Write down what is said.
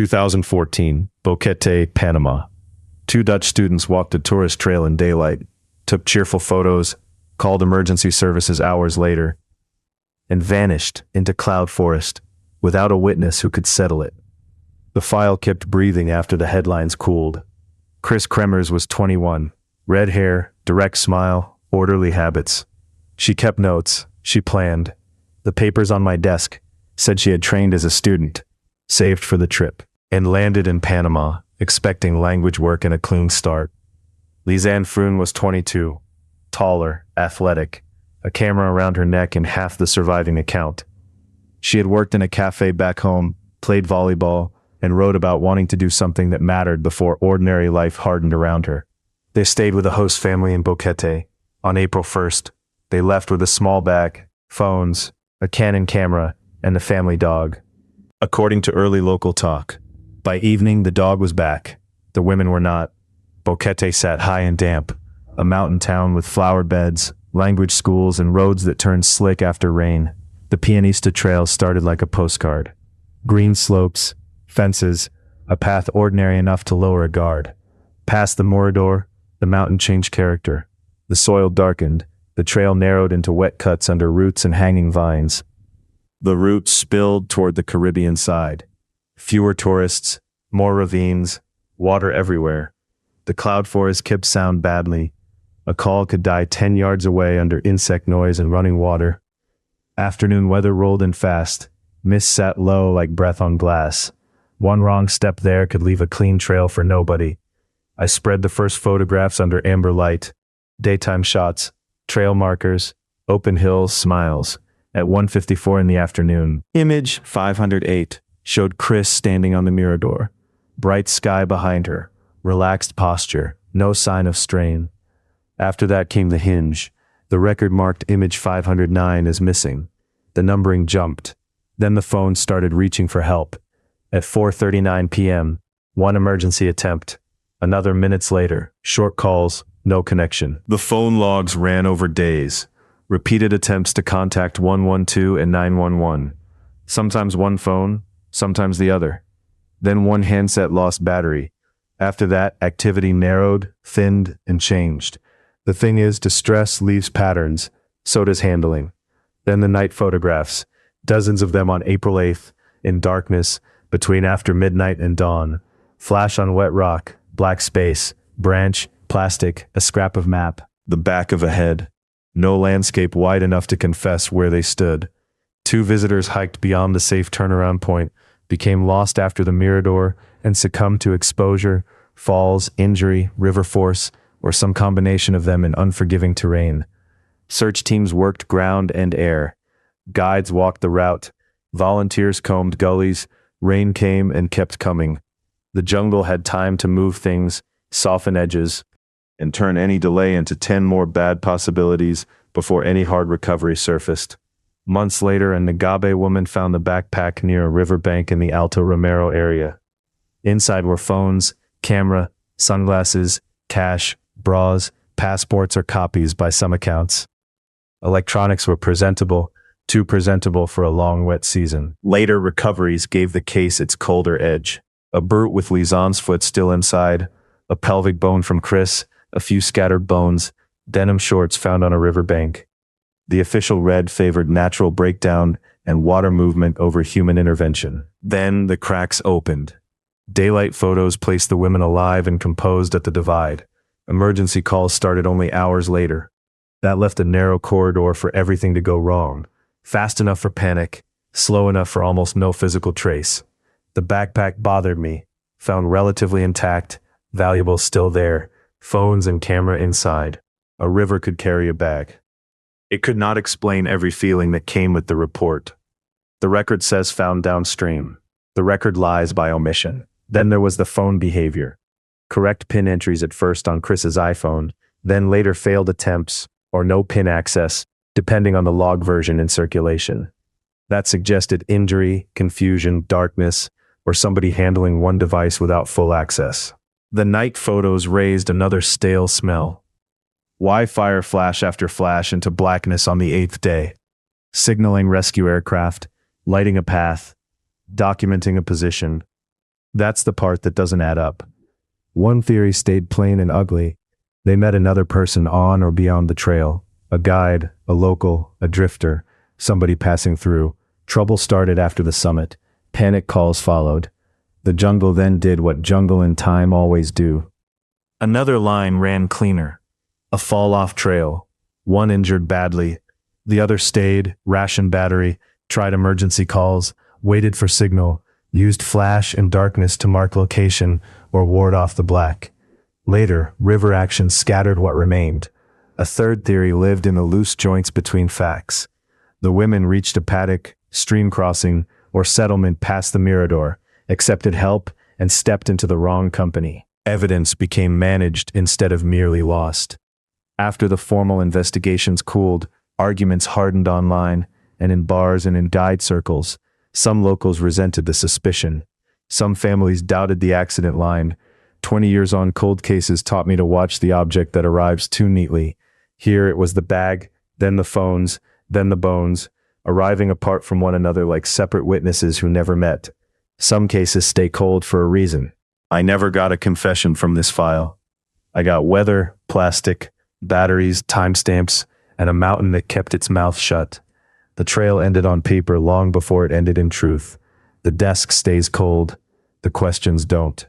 2014, Boquete, Panama. Two Dutch students walked a tourist trail in daylight, took cheerful photos, called emergency services hours later, and vanished into cloud forest without a witness who could settle it. The file kept breathing after the headlines cooled. Kris Kremers was 21, red hair, direct smile, orderly habits. She kept notes, she planned. The papers on my desk said she had trained as a student, saved for the trip, and landed in Panama, expecting language work and a clean start. Lisanne Froon was 22, taller, athletic, a camera around her neck and half the surviving account. She had worked in a cafe back home, played volleyball, and wrote about wanting to do something that mattered before ordinary life hardened around her. They stayed with a host family in Boquete. On April 1st, they left with a small bag, phones, a Canon camera, and the family dog. According to early local talk, by evening the dog was back. The women were not. Boquete sat high and damp, a mountain town with flower beds, language schools, and roads that turned slick after rain. The Pianista Trail started like a postcard. Green slopes, fences, a path ordinary enough to lower a guard. Past the Mirador, the mountain changed character. The soil darkened, the trail narrowed into wet cuts under roots and hanging vines. The roots spilled toward the Caribbean side. Fewer tourists, more ravines, water everywhere. The cloud forest kept sound badly. A call could die 10 yards away under insect noise and running water. Afternoon weather rolled in fast. Mist sat low like breath on glass. One wrong step there could leave a clean trail for nobody. I spread the first photographs under amber light. Daytime shots, trail markers, open hills, smiles. At 1:54 in the afternoon, image 508 showed Kris standing on the Mirador. Bright sky behind her, relaxed posture, no sign of strain. After that came the hinge. The record marked image 509 as missing. The numbering jumped. Then the phone started reaching for help. At 4:39 p.m., one emergency attempt. Another minutes later, short calls, no connection. The phone logs ran over days. Repeated attempts to contact 112 and 911. Sometimes one phone, sometimes the other. Then one handset lost battery. After that, activity narrowed, thinned, and changed. The thing is, distress leaves patterns, so does handling. Then the night photographs, dozens of them on April 8th, in darkness, between after midnight and dawn. Flash on wet rock, black space, branch, plastic, a scrap of map, the back of a head. No landscape wide enough to confess where they stood. Two visitors hiked beyond the safe turnaround point, became lost after the Mirador, and succumbed to exposure, falls, injury, river force, or some combination of them in unforgiving terrain. Search teams worked ground and air. Guides walked the route. Volunteers combed gullies. Rain came and kept coming. The jungle had time to move things, soften edges, and turn any delay into 10 more bad possibilities before any hard recovery surfaced. Months later, a Nagabe woman found the backpack near a riverbank in the Alto Romero area. Inside were phones, camera, sunglasses, cash, bras, passports or copies by some accounts. Electronics were presentable, too presentable for a long wet season. Later recoveries gave the case its colder edge. A boot with Lisanne's foot still inside, a pelvic bone from Kris, a few scattered bones, denim shorts found on a riverbank. The official read favored natural breakdown and water movement over human intervention. Then the cracks opened. Daylight photos placed the women alive and composed at the divide. Emergency calls started only hours later. That left a narrow corridor for everything to go wrong. Fast enough for panic, slow enough for almost no physical trace. The backpack bothered me. Found relatively intact, valuables still there, phones and camera inside. A river could carry a bag. It could not explain every feeling that came with the report. The record says found downstream. The record lies by omission. Then there was the phone behavior. Correct PIN entries at first on Kris's iPhone, then later failed attempts, or no PIN access, depending on the log version in circulation. That suggested injury, confusion, darkness, or somebody handling one device without full access. The night photos raised another stale smell. Why fire flash after flash into blackness on the 8th day? Signaling rescue aircraft, lighting a path, documenting a position. That's the part that doesn't add up. One theory stayed plain and ugly. They met another person on or beyond the trail. A guide, a local, a drifter, somebody passing through. Trouble started after the summit. Panic calls followed. The jungle then did what jungle and time always do. Another line ran cleaner. A fall-off trail. One injured badly. The other stayed, rationed battery, tried emergency calls, waited for signal, used flash and darkness to mark location or ward off the black. Later, river action scattered what remained. A third theory lived in the loose joints between facts. The women reached a paddock, stream crossing, or settlement past the Mirador, accepted help, and stepped into the wrong company. Evidence became managed instead of merely lost. After the formal investigations cooled, arguments hardened online, and in bars and in guide circles. Some locals resented the suspicion. Some families doubted the accident line. 20 years on, cold cases taught me to watch the object that arrives too neatly. Here it was the bag, then the phones, then the bones, arriving apart from one another like separate witnesses who never met. Some cases stay cold for a reason. I never got a confession from this file. I got weather, plastic, batteries, timestamps, and a mountain that kept its mouth shut. The trail ended on paper long before it ended in truth. The desk stays cold. The questions don't.